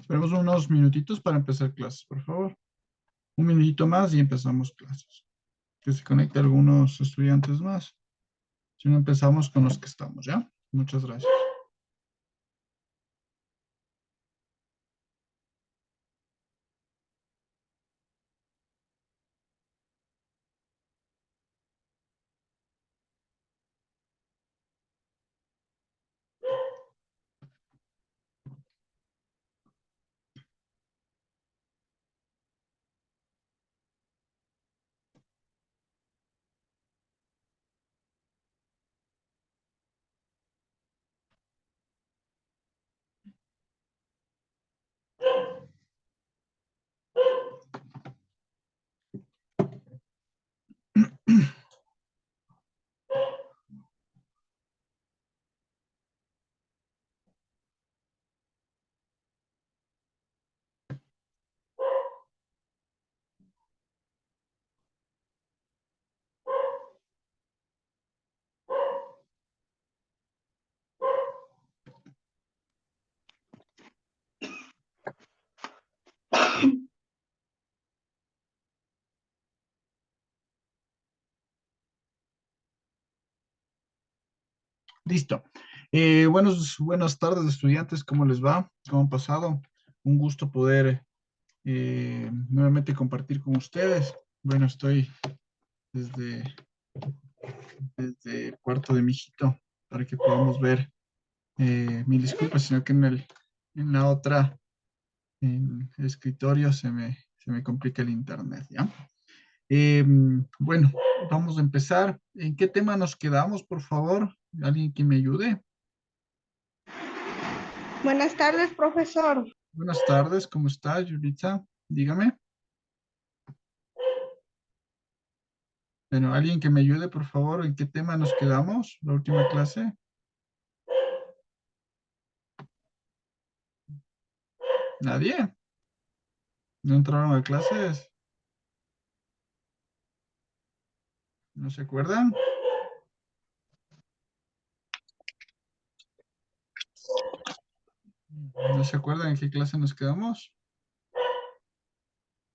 Esperemos unos minutitos para empezar clases, por favor. Un minutito más y empezamos clases. Que se conecte algunos estudiantes más. Si no, empezamos con los que estamos, ¿ya? Muchas gracias. Listo. Buenas tardes, estudiantes. ¿Cómo les va? ¿Cómo han pasado? Un gusto poder nuevamente compartir con ustedes. Bueno, estoy desde, desde el cuarto de mi hijito para que podamos ver. Mil disculpas, sino que en la otra, en el escritorio, se me complica el internet, ¿ya? Bueno, vamos a empezar. ¿En qué tema nos quedamos, por favor? ¿Alguien que me ayude? Buenas tardes, profesor. Buenas tardes, ¿cómo está, Yulitza? Dígame. Bueno, alguien que me ayude, por favor, ¿en qué tema nos quedamos? La última clase. ¿Nadie? ¿No entraron a clases? ¿No se acuerdan? ¿No se acuerdan en qué clase nos quedamos?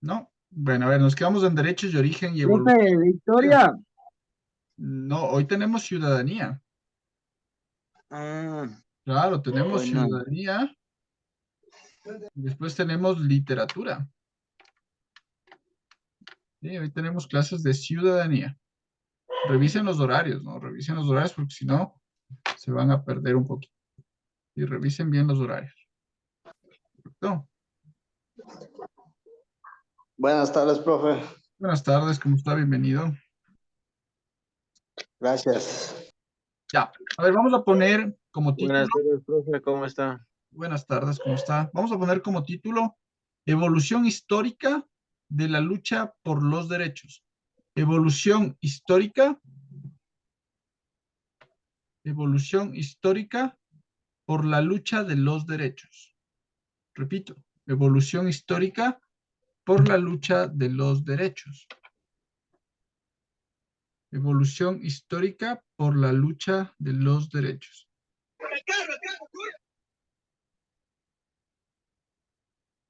¿No? Bueno, a ver, nos quedamos en derechos de origen y Profe, evolución. Victoria. No, hoy tenemos ciudadanía. Ah, Claro, tenemos bueno. ciudadanía. Después tenemos literatura. Sí, hoy tenemos clases de ciudadanía. Revisen los horarios, ¿no? Revisen los horarios porque si no, se van a perder un poquito. Y revisen bien los horarios. ¿Correcto? Buenas tardes, profe. Buenas tardes, ¿cómo está? Bienvenido. Gracias. Ya, a ver, vamos a poner como título. Buenas tardes, profe, ¿cómo está? Buenas tardes, ¿cómo está? Vamos a poner como título Evolución histórica de la lucha por los derechos. Evolución histórica por la lucha de los derechos. Repito, evolución histórica por la lucha de los derechos. Evolución histórica por la lucha de los derechos.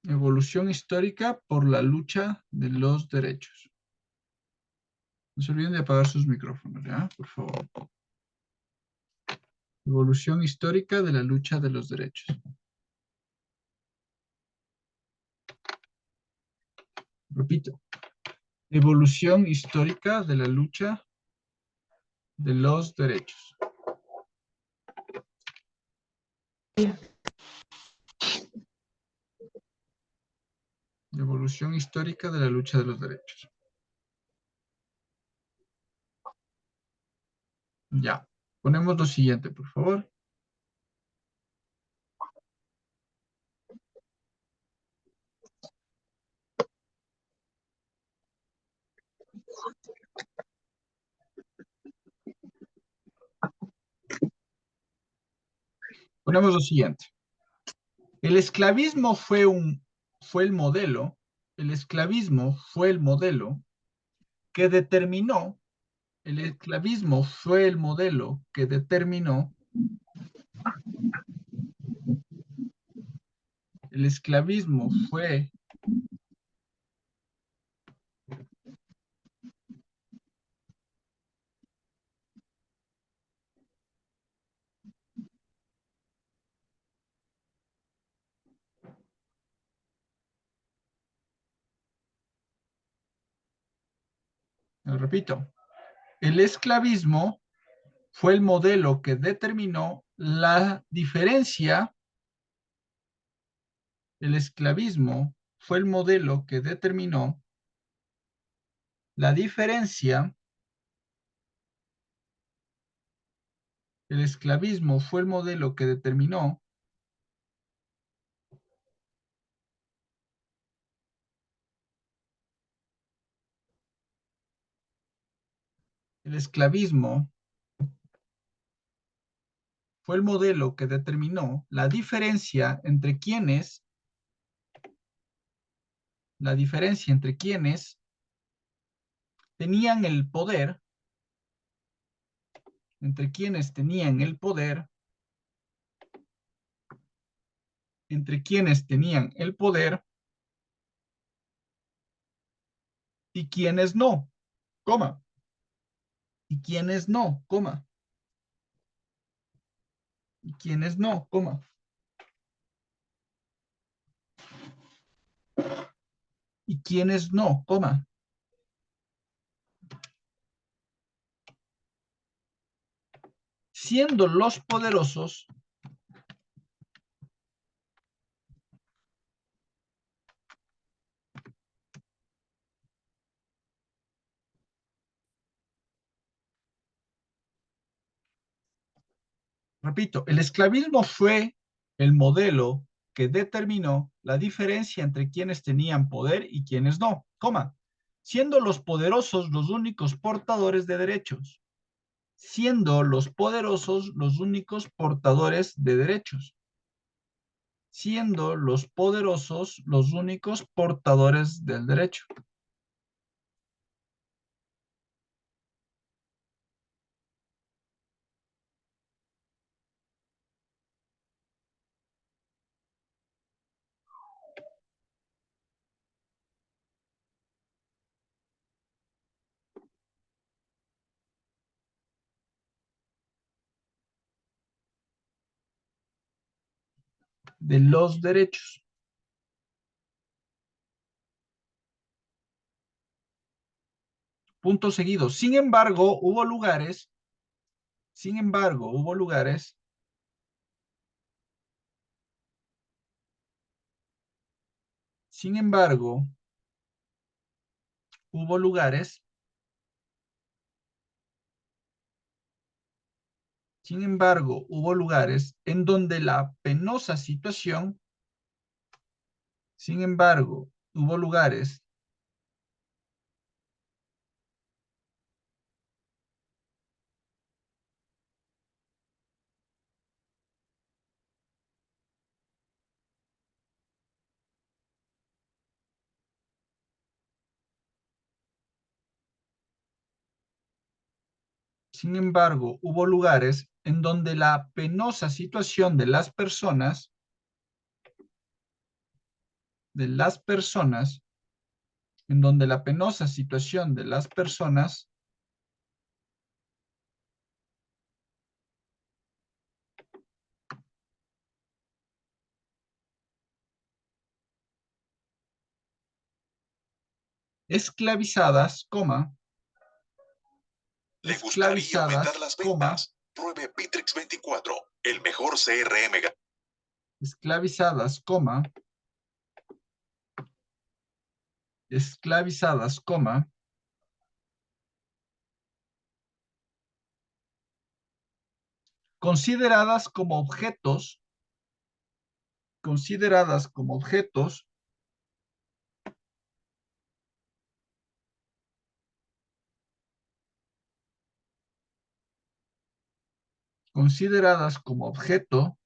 Evolución histórica por la lucha de los derechos. No se olviden de apagar sus micrófonos, ¿ya? Por favor. Evolución histórica de la lucha de los derechos. Repito. Evolución histórica de la lucha de los derechos. Evolución histórica de la lucha de los derechos. Ya. Ponemos lo siguiente, por favor. Ponemos lo siguiente. El esclavismo fue el modelo. El esclavismo fue el modelo que determinó. El esclavismo fue el modelo que determinó El esclavismo fue lo repito, el esclavismo fue el modelo que determinó la diferencia. El esclavismo fue el modelo que determinó la diferencia. El esclavismo fue el modelo que determinó el esclavismo fue el modelo que determinó la diferencia entre quienes tenían el poder, entre quienes tenían el poder, entre quienes tenían el poder y quienes no, coma, y quienes no, coma, y quienes no, coma, y quienes no, coma. Siendo los poderosos repito, el esclavismo fue el modelo que determinó la diferencia entre quienes tenían poder y quienes no, coma, siendo los poderosos los únicos portadores de derechos, siendo los poderosos los únicos portadores de derechos, siendo los poderosos los únicos portadores del derecho. De los derechos. Punto seguido. Sin embargo, hubo lugares, sin embargo, hubo lugares Sin embargo, hubo lugares, sin embargo, hubo lugares en donde la penosa situación, sin embargo, hubo lugares sin embargo, hubo lugares en donde la penosa situación en donde la penosa situación de las personas esclavizadas, coma, ¿Le gustaría aumentar esclavizadas, las coma, ventas? Pruebe Bitrix 24, el mejor CRM. esclavizadas, coma, esclavizadas, coma, consideradas como objetos, consideradas como objetos, consideradas como objeto,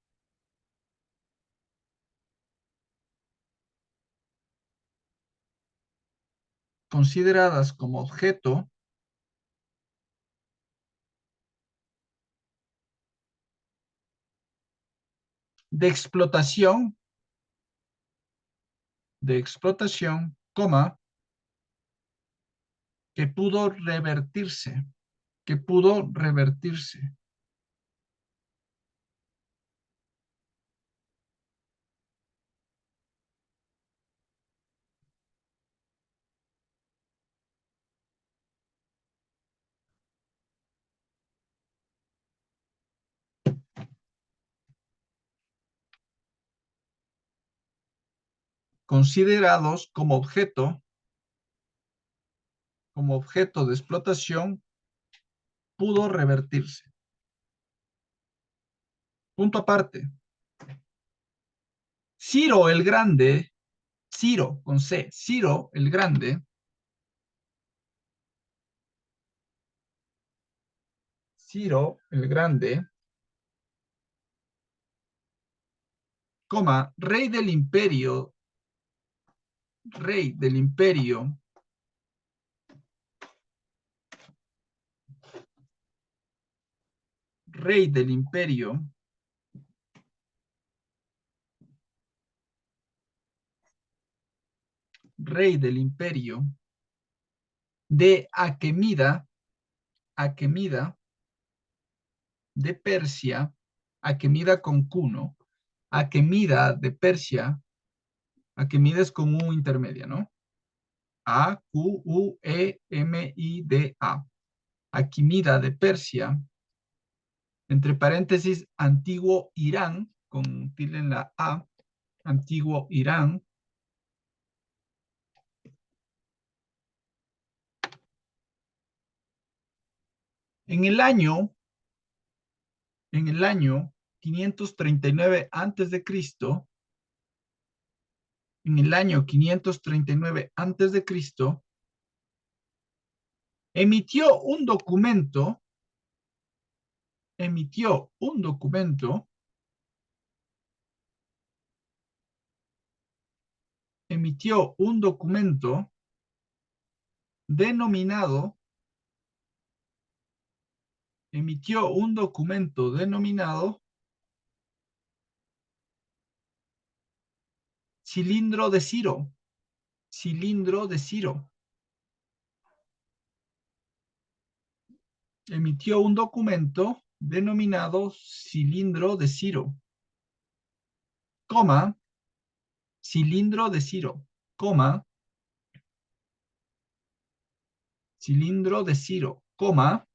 consideradas como objeto de explotación, de explotación, coma, que pudo revertirse, que pudo revertirse. Considerados como objeto de explotación, pudo revertirse. Punto aparte. Ciro el Grande, Ciro con C, Ciro el Grande, Ciro el Grande, coma, rey del imperio, rey del imperio, rey del imperio, rey del imperio de Aquemida, Aquemida de Persia, Aquemida con Q, ¿no? Aquemida de Persia, Aquemida es con U intermedia, ¿no? A-Q-U-E-M-I-D-A. Aquemida de Persia, entre paréntesis, antiguo Irán, con tilde en la A, antiguo Irán, en el año 539 antes de Cristo, en el año 539 antes de Cristo, emitió un documento, emitió un documento, emitió un documento denominado, emitió un documento denominado cilindro de Ciro, cilindro de Ciro. Emitió un documento denominado cilindro de Ciro, coma, cilindro de Ciro, coma, cilindro de Ciro, coma,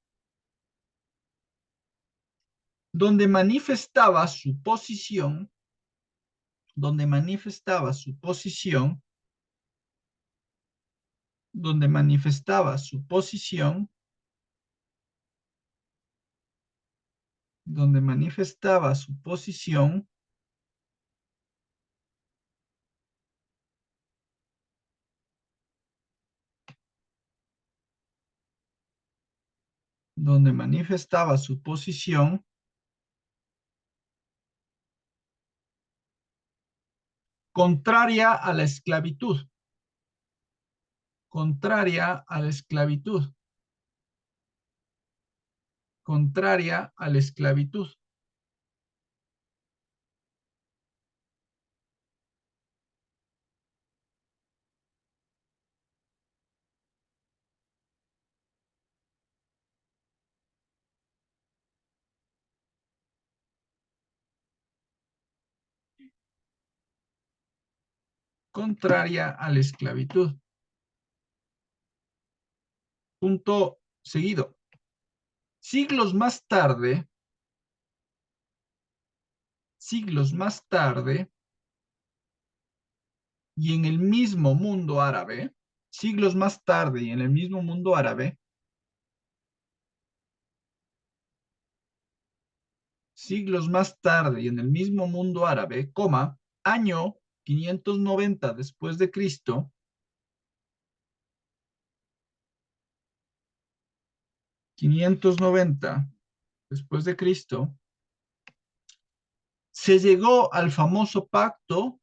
donde manifestaba su posición, donde manifestaba su posición, donde manifestaba su posición, donde manifestaba su posición, donde manifestaba su posición contraria a la esclavitud, contraria a la esclavitud, contraria a la esclavitud. Contraria a la esclavitud. Punto seguido. Siglos más tarde, y en el mismo mundo árabe, siglos más tarde y en el mismo mundo árabe, siglos más tarde y en el mismo mundo árabe, coma, año 590 después de Cristo, 590 después de Cristo, se llegó al famoso pacto,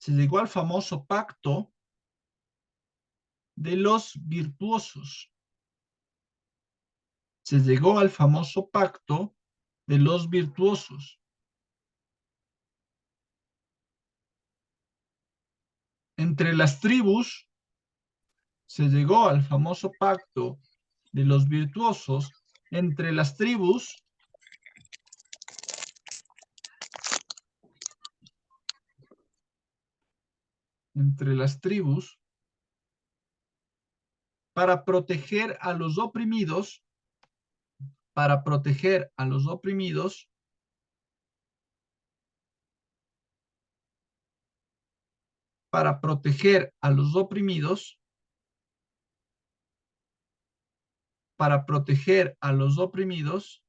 se llegó al famoso pacto de los virtuosos. Se llegó al famoso pacto de los virtuosos. Entre las tribus se llegó al famoso pacto de los virtuosos. Entre las tribus para proteger a los oprimidos, para proteger a los oprimidos, para proteger a los oprimidos, para proteger a los oprimidos,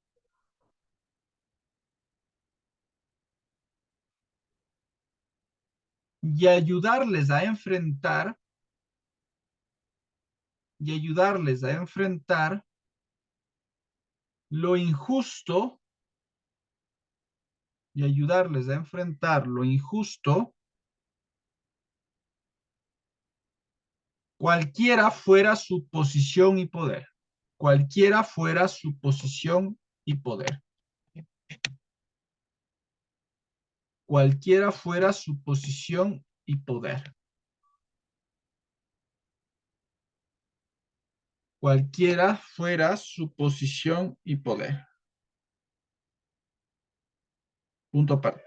y ayudarles a enfrentar, lo injusto, cualquiera fuera su posición y poder. Cualquiera fuera su posición y poder. Cualquiera fuera su posición y poder. Cualquiera fuera su posición y poder. Punto aparte.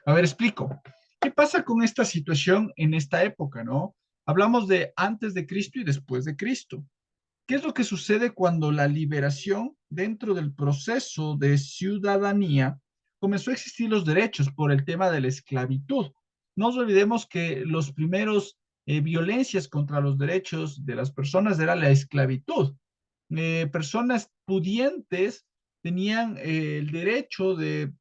A ver, explico. ¿Qué pasa con esta situación en esta época, no? Hablamos de antes de Cristo y después de Cristo. ¿Qué es lo que sucede cuando la liberación dentro del proceso de ciudadanía comenzó a existir los derechos por el tema de la esclavitud? No nos olvidemos que los primeros violencias contra los derechos de las personas era la esclavitud. Personas pudientes tenían el derecho de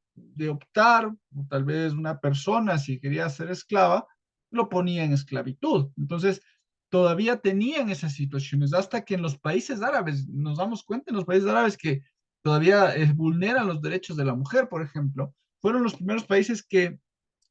optar, o tal vez una persona si quería ser esclava, lo ponía en esclavitud. Entonces, todavía tenían esas situaciones, hasta que en los países árabes, nos damos cuenta en los países árabes que todavía vulneran los derechos de la mujer, por ejemplo, fueron los primeros países que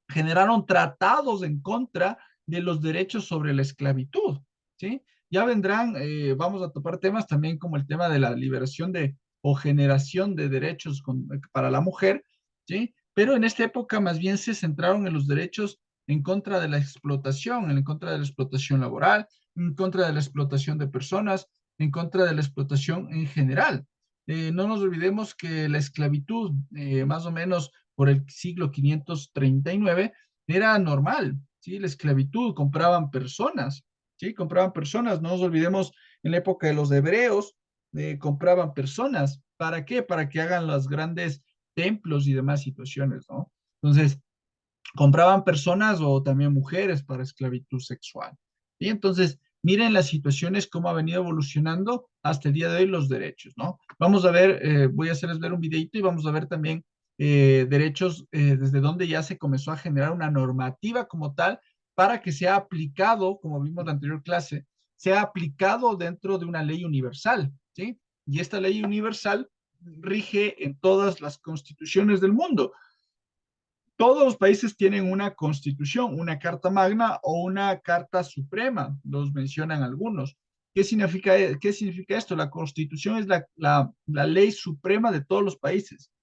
generaron tratados en contra de los derechos sobre la esclavitud, ¿sí? Ya vendrán, vamos a topar temas también como el tema de la liberación de o generación de derechos para la mujer, ¿sí? Pero en esta época más bien se centraron en los derechos en contra de la explotación, en contra de la explotación laboral, en contra de la explotación de personas, en contra de la explotación en general. No nos olvidemos que la esclavitud, más o menos por el siglo 539, era normal, ¿sí? La esclavitud, compraban personas, ¿sí? Compraban personas, no nos olvidemos, en la época de los hebreos, compraban personas. ¿Para qué? Para que hagan los grandes templos y demás situaciones, ¿no? Entonces, compraban personas o también mujeres para esclavitud sexual. Y entonces, miren las situaciones, cómo ha venido evolucionando hasta el día de hoy los derechos, ¿no? Vamos a ver, voy a hacerles ver un videito y vamos a ver también derechos desde donde ya se comenzó a generar una normativa como tal para que sea aplicado, como vimos en la anterior clase, sea aplicado dentro de una ley universal, ¿sí? Y esta ley universal rige en todas las constituciones del mundo. Todos los países tienen una constitución, una carta magna o una carta suprema, los mencionan algunos. Qué significa esto? La constitución es la ley suprema de todos los países,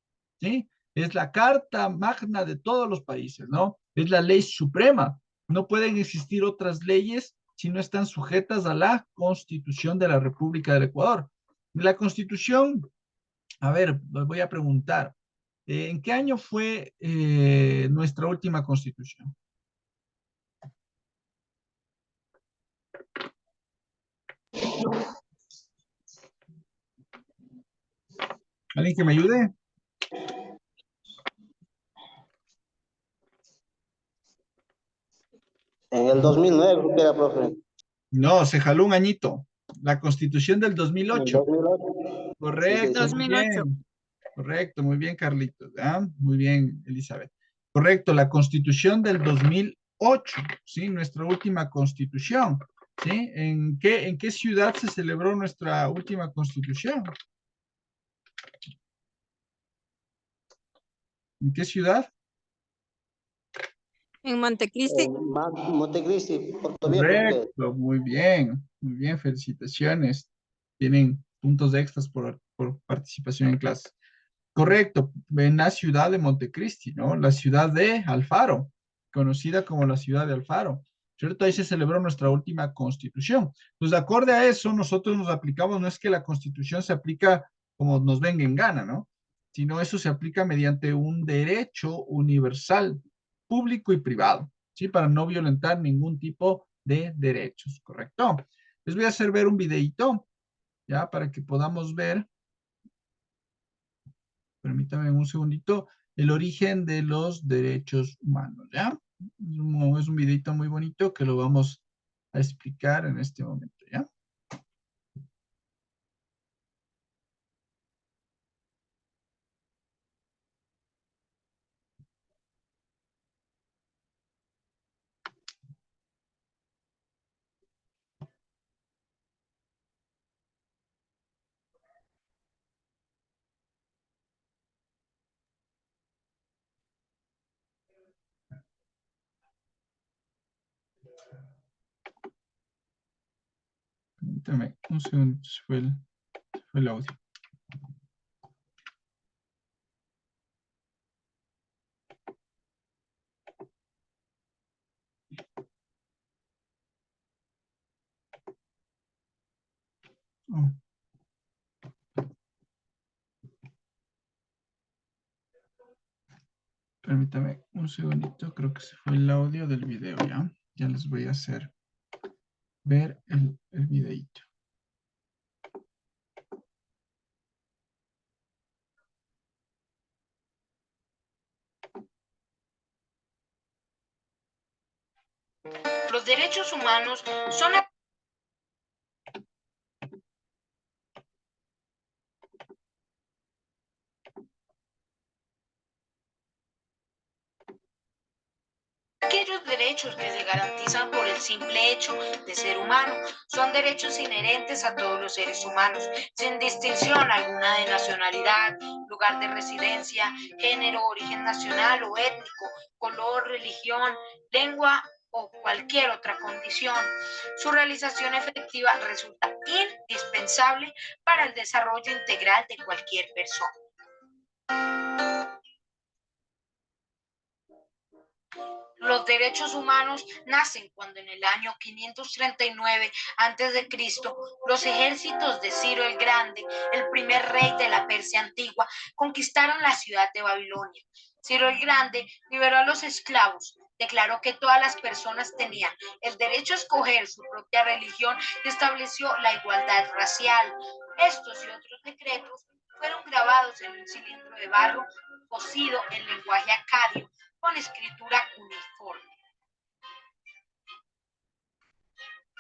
¿sí? Es la carta magna de todos los países, ¿no? Es la ley suprema. No pueden existir otras leyes si no están sujetas a la constitución de la República del Ecuador. La constitución, a ver, voy a preguntar, ¿en qué año fue nuestra última constitución? ¿Alguien que me ayude? En el 2009, creo que era, profe. No, se jaló un añito. La constitución del En el 2008. 2008. Sí, sí, Correcto, sí. muy 2008. bien. Correcto, muy bien, Carlitos. ¿Ah? Muy bien, Elizabeth. Correcto, la constitución del 2008, ¿sí? Nuestra última constitución, ¿sí? ¿En qué ciudad se celebró nuestra última constitución? ¿En qué ciudad? En Montecristi. Montecristi, Puerto Viejo, creo que. Correcto, muy bien. Muy bien, felicitaciones. Tienen puntos extras por participación en clases. Correcto, en la ciudad de Montecristi, ¿no? La ciudad de Alfaro, conocida como la ciudad de Alfaro, ¿cierto? Ahí se celebró nuestra última constitución. Pues de acuerdo a eso, nosotros nos aplicamos, no es que la constitución se aplica como nos venga en gana, ¿no? Sino eso se aplica mediante un derecho universal, público y privado, ¿sí? Para no violentar ningún tipo de derechos, ¿correcto? Les voy a hacer ver un videito, ¿ya? Para que podamos ver, permítame un segundito, el origen de los derechos humanos, ¿ya? Es un videito muy bonito que lo vamos a explicar en este momento, ¿ya? Permítame un segundo, fue el audio. Oh, permítame un segundito, creo que se fue el audio del video, ¿ya? Ya les voy a hacer ver el videito. Los derechos humanos son aquellos derechos que se garantizan por el simple hecho de ser humano. Son derechos inherentes a todos los seres humanos, sin distinción alguna de nacionalidad, lugar de residencia, género, origen nacional o étnico, color, religión, lengua o cualquier otra condición. Su realización efectiva resulta indispensable para el desarrollo integral de cualquier persona. Los derechos humanos nacen cuando en el año 539 a.C. los ejércitos de Ciro el Grande, el primer rey de la Persia antigua, conquistaron la ciudad de Babilonia. Ciro el Grande liberó a los esclavos, declaró que todas las personas tenían el derecho a escoger su propia religión y estableció la igualdad racial. Estos y otros decretos fueron grabados en un cilindro de barro cocido en lenguaje acadio con escritura cuneiforme.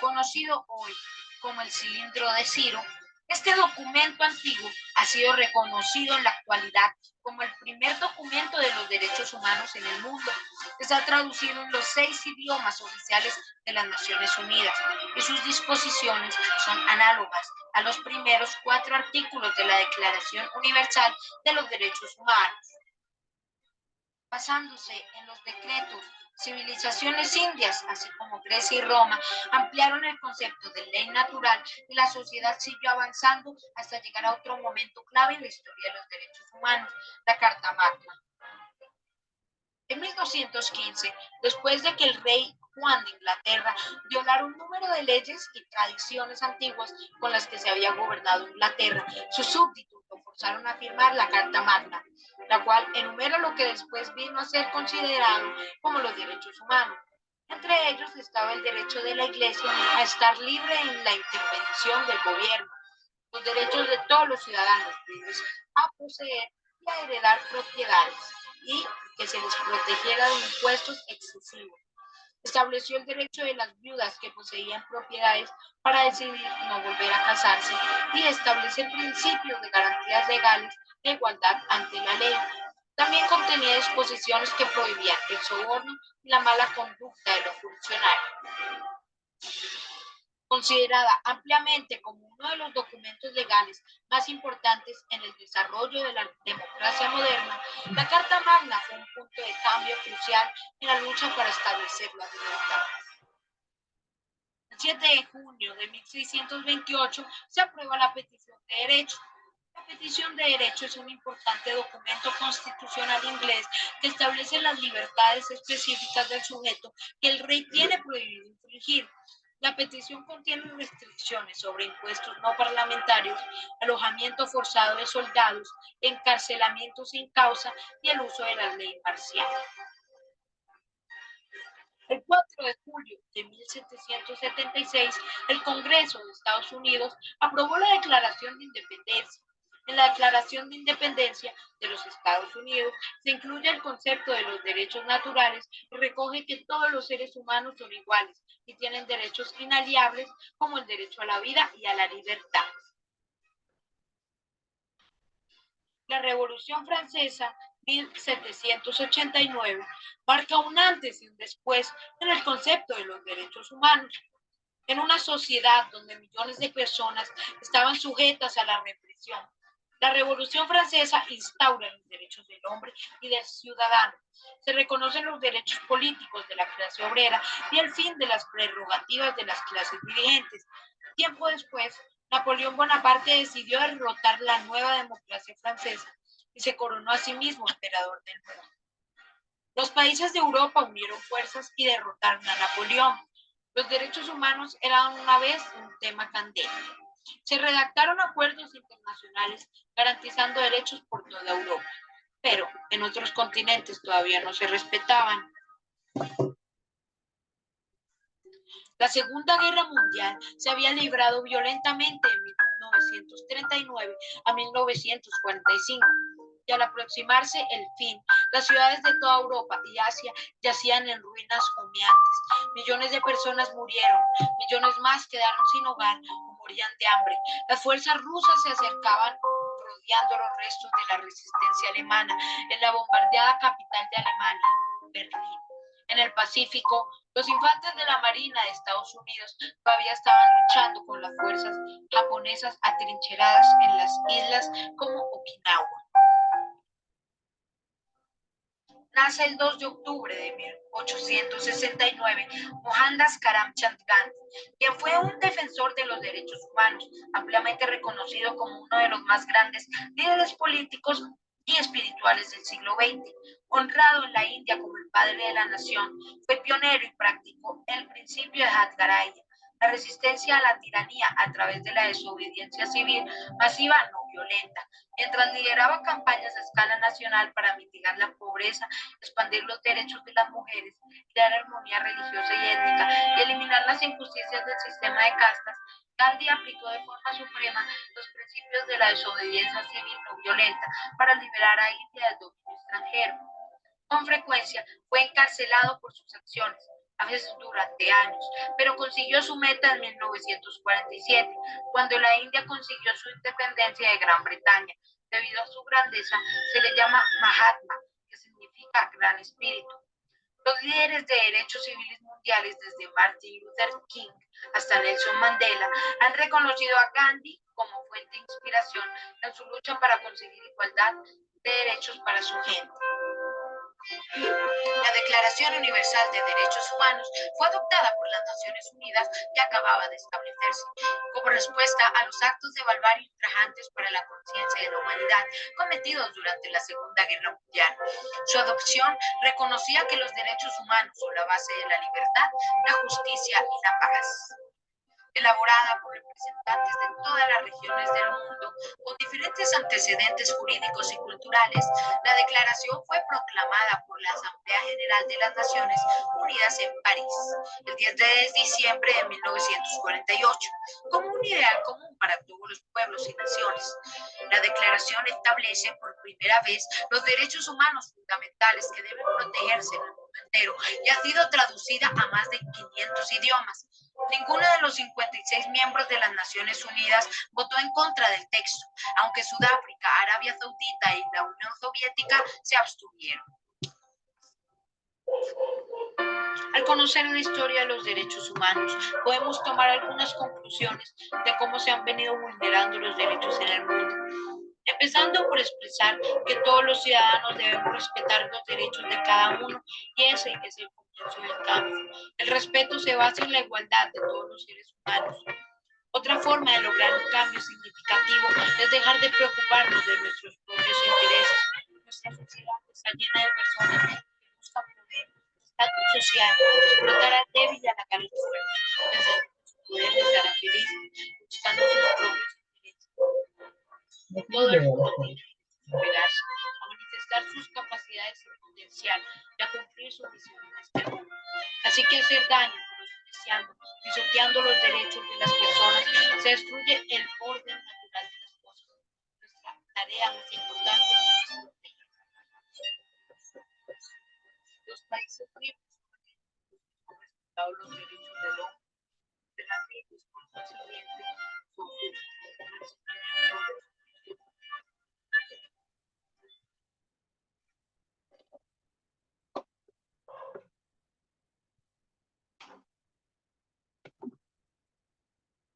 Conocido hoy como el cilindro de Ciro, este documento antiguo ha sido reconocido en la actualidad como el primer documento de los derechos humanos en el mundo. Está traducido en los 6 idiomas oficiales de las Naciones Unidas y sus disposiciones son análogas a los primeros 4 artículos de la Declaración Universal de los Derechos Humanos. Basándose en los decretos, civilizaciones indias, así como Grecia y Roma, ampliaron el concepto de ley natural y la sociedad siguió avanzando hasta llegar a otro momento clave en la historia de los derechos humanos, la Carta Magna. En 1215, después de que el rey Juan de Inglaterra violara un número de leyes y tradiciones antiguas con las que se había gobernado Inglaterra, sus súbditos lo forzaron a firmar la Carta Magna, la cual enumera lo que después vino a ser considerado como los derechos humanos. Entre ellos estaba el derecho de la Iglesia a estar libre en la intervención del gobierno, los derechos de todos los ciudadanos libres a poseer y a heredar propiedades, y que se les protegiera de impuestos excesivos. Estableció el derecho de las viudas que poseían propiedades para decidir no volver a casarse y establecer principios de garantías legales de igualdad ante la ley. También contenía disposiciones que prohibían el soborno y la mala conducta de los funcionarios. Considerada ampliamente como uno de los documentos legales más importantes en el desarrollo de la democracia moderna, la Carta Magna fue un punto de cambio crucial en la lucha para establecer la libertad. El 7 de junio de 1628 se aprueba la petición de derecho. La petición de derecho es un importante documento constitucional inglés que establece las libertades específicas del sujeto que el rey tiene prohibido infringir. La petición contiene restricciones sobre impuestos no parlamentarios, alojamiento forzado de soldados, encarcelamiento sin causa y el uso de la ley marcial. El 4 de julio de 1776, el Congreso de Estados Unidos aprobó la Declaración de Independencia. En la Declaración de Independencia de los Estados Unidos se incluye el concepto de los derechos naturales y recoge que todos los seres humanos son iguales y tienen derechos inalienables como el derecho a la vida y a la libertad. La Revolución Francesa 1789 marca un antes y un después en el concepto de los derechos humanos. En una sociedad donde millones de personas estaban sujetas a la represión, la Revolución Francesa instaura los derechos del hombre y del ciudadano. Se reconocen los derechos políticos de la clase obrera y el fin de las prerrogativas de las clases dirigentes. Tiempo después, Napoleón Bonaparte decidió derrotar la nueva democracia francesa y se coronó a sí mismo emperador del mundo. Los países de Europa unieron fuerzas y derrotaron a Napoleón. Los derechos humanos eran una vez un tema candente. Se redactaron acuerdos internacionales garantizando derechos por toda Europa, pero en otros continentes todavía no se respetaban. La Segunda Guerra Mundial se había librado violentamente de 1939 a 1945. Y al aproximarse el fin, las ciudades de toda Europa y Asia yacían en ruinas humeantes. Millones de personas murieron, millones más quedaron sin hogar o morían de hambre. Las fuerzas rusas se acercaban rodeando los restos de la resistencia alemana en la bombardeada capital de Alemania, Berlín. En el Pacífico, los infantes de la Marina de Estados Unidos todavía estaban luchando con las fuerzas japonesas atrincheradas en las islas como Okinawa. Nace el 2 de octubre de 1869 Mohandas Karamchand Gandhi, quien fue un defensor de los derechos humanos, ampliamente reconocido como uno de los más grandes líderes políticos y espirituales del siglo XX. Honrado en la India como el padre de la nación, fue pionero y practicó el principio de Hatgaraya, la resistencia a la tiranía a través de la desobediencia civil masiva no violenta, mientras lideraba campañas a escala nacional para mitigar la pobreza, expandir los derechos de las mujeres, crear armonía religiosa y étnica y eliminar las injusticias del sistema de castas. Gandhi aplicó de forma suprema los principios de la desobediencia civil no violenta para liberar a India del dominio extranjero. Con frecuencia fue encarcelado por sus acciones, a veces durante años, pero consiguió su meta en 1947, cuando la India consiguió su independencia de Gran Bretaña. Debido a su grandeza, se le llama Mahatma, que significa gran espíritu. Los líderes de derechos civiles mundiales, desde Martin Luther King hasta Nelson Mandela, han reconocido a Gandhi como fuente de inspiración en su lucha para conseguir igualdad de derechos para su gente. La Declaración Universal de Derechos Humanos fue adoptada por las Naciones Unidas y acababa de establecerse como respuesta a los actos de barbarie y ultrajantes para la conciencia de la humanidad cometidos durante la Segunda Guerra Mundial. Su adopción reconocía que los derechos humanos son la base de la libertad, la justicia y la paz. Elaborada por representantes de todas las regiones del mundo con diferentes antecedentes jurídicos y culturales, la declaración fue proclamada por la Asamblea General de las Naciones Unidas en París el 10 de diciembre de 1948 como un ideal común para todos los pueblos y naciones. La declaración establece por primera vez los derechos humanos fundamentales que deben protegerse en el mundo entero y ha sido traducida a más de 500 idiomas. Ninguno de los 56 miembros de las Naciones Unidas votó en contra del texto, aunque Sudáfrica, Arabia Saudita y la Unión Soviética se abstuvieron. Al conocer la historia de los derechos humanos, podemos tomar algunas conclusiones de cómo se han venido vulnerando los derechos en el mundo. empezando por expresar que todos los ciudadanos debemos respetar los derechos de cada uno, y ese es el comienzo del cambio. El respeto se basa en la igualdad de todos los seres humanos. Otra forma de lograr un cambio significativo es dejar de preocuparnos de nuestros propios intereses. Nuestra sociedad está llena de personas que buscan poder, estatus social, explotar al débil y atacar al fuerte, pensando que su poder les hará felices, buscando sus propios intereses. Todo el mundo tiene derecho a superarse, a manifestar sus capacidades y potencial y a cumplir su misión en este mundo. Así que hacer daño, menospreciando, pisoteando los derechos de las personas, se destruye el orden natural de las cosas. Nuestra tarea más importante es proteger. Los países libres han respetado los derechos del hombre, de las leyes, por consiguiente, son justas.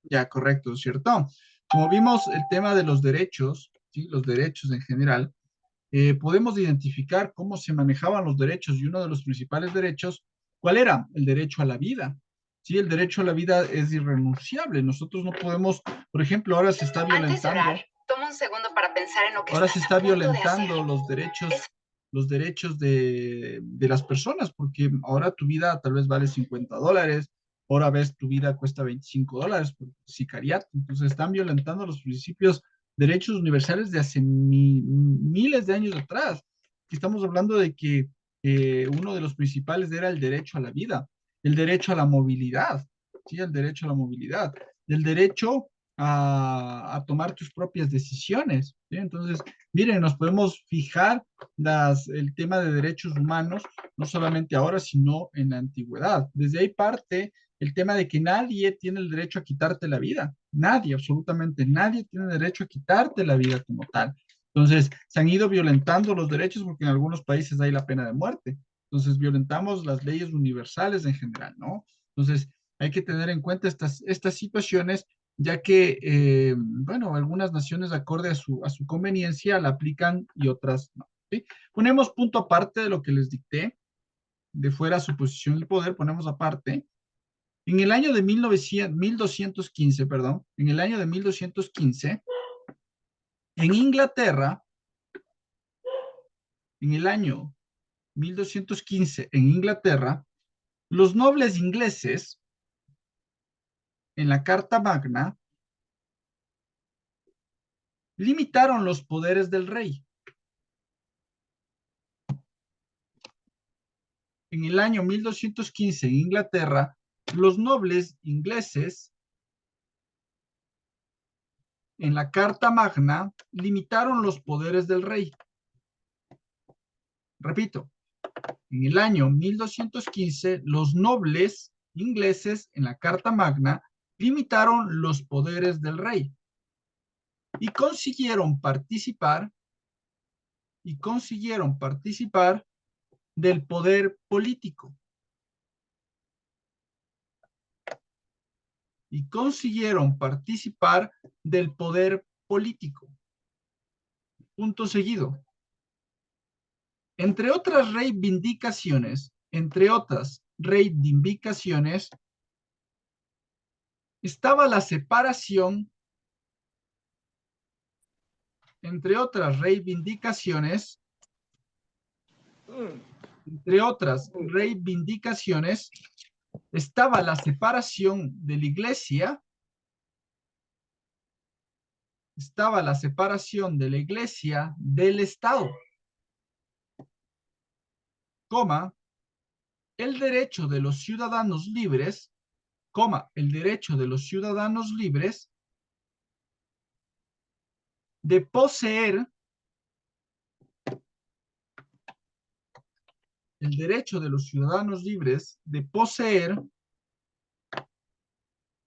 Ya, correcto, ¿cierto? Como vimos el tema de los derechos, ¿sí? Los derechos en general, podemos identificar cómo se manejaban los derechos y uno de los principales derechos, ¿cuál era? El derecho a la vida. Sí, el derecho a la vida es irrenunciable. Nosotros no podemos, por ejemplo, ahora se está Antes de violentando, orar, toma un segundo para pensar en lo que ahora se estás está a punto de violentando hacer. los derechos de las personas, porque ahora tu vida tal vez vale $50, ahora ves tu vida cuesta $25 por sicariato. Entonces están violentando los principios, derechos universales de hace miles de años atrás. Estamos hablando de que uno de los principales era el derecho a la vida, el derecho a la movilidad, ¿sí? El derecho a la movilidad, el derecho a tomar tus propias decisiones, ¿sí? Entonces, miren, nos podemos fijar el tema de derechos humanos, no solamente ahora, sino en la antigüedad. Desde ahí parte el tema de que nadie tiene el derecho a quitarte la vida. Nadie, absolutamente nadie tiene derecho a quitarte la vida como tal. Entonces, se han ido violentando los derechos porque en algunos países hay la pena de muerte. Entonces, violentamos las leyes universales en general, ¿no? Entonces, hay que tener en cuenta estas situaciones, ya que, bueno, algunas naciones acorde a su conveniencia la aplican y otras no, ¿sí? Ponemos punto aparte de lo que les dicté, de fuera su posición y poder, ponemos aparte. En el año de 1215, perdón, en el año de 1215, en Inglaterra, en el año 1215, en Inglaterra, los nobles ingleses, en la Carta Magna, limitaron los poderes del rey. En el año 1215, en Inglaterra, los nobles ingleses, en la Carta Magna, limitaron los poderes del rey. Repito, en el año 1215, los nobles ingleses, en la Carta Magna, limitaron los poderes del rey y consiguieron participar del poder político. Y consiguieron participar del poder político. Punto seguido. Entre otras reivindicaciones, estaba la separación, estaba la separación de la iglesia, del Estado, coma, el derecho de los ciudadanos libres, de poseer, el derecho de los ciudadanos libres de poseer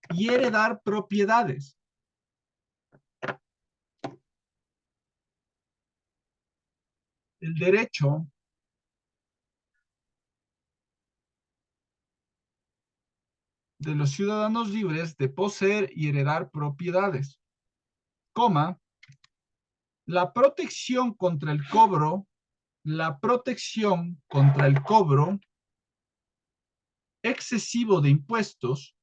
y heredar propiedades. El derecho de los ciudadanos libres de poseer y heredar propiedades, coma, la protección contra el cobro excesivo de impuestos,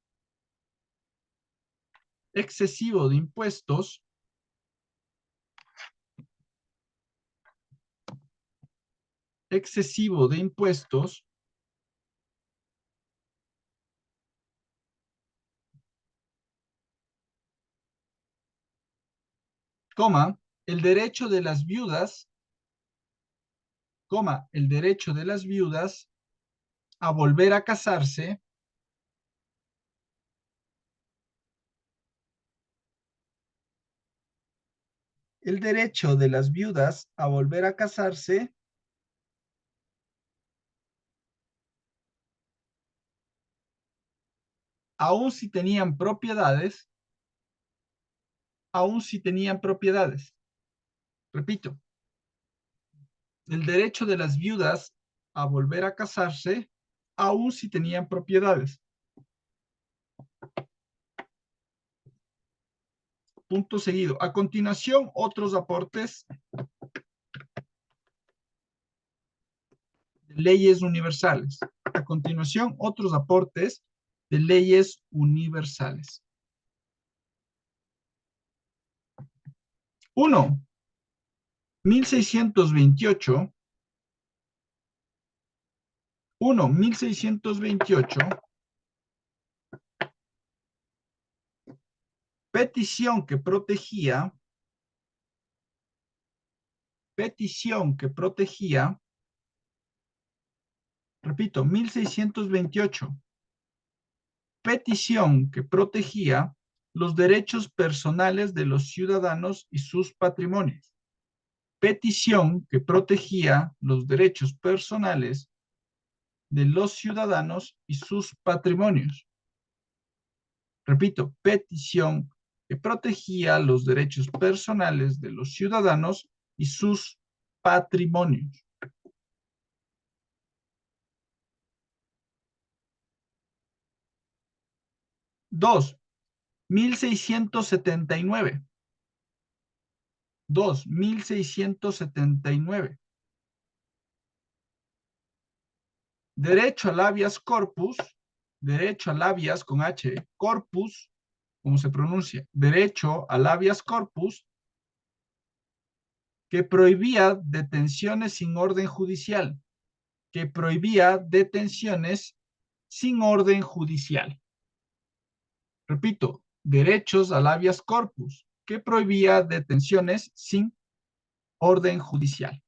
coma, el derecho de las viudas, a volver a casarse, aun si tenían propiedades, repito, el derecho de las viudas a volver a casarse, aun si tenían propiedades. Punto seguido. A continuación, otros aportes de leyes universales. A continuación, otros aportes de leyes universales. 1. 1628. 1628. Petición que protegía, repito, 1628. Petición que protegía los derechos personales de los ciudadanos y sus patrimonios. Petición que protegía los derechos personales de los ciudadanos y sus patrimonios. Repito, petición que protegía los derechos personales de los ciudadanos y sus patrimonios. Dos, 1679. 1679. Derecho al habeas corpus, con H, corpus, ¿cómo se pronuncia? Derecho al habeas corpus, que prohibía detenciones sin orden judicial. Repito, derechos al habeas corpus, que prohibía detenciones sin orden judicial.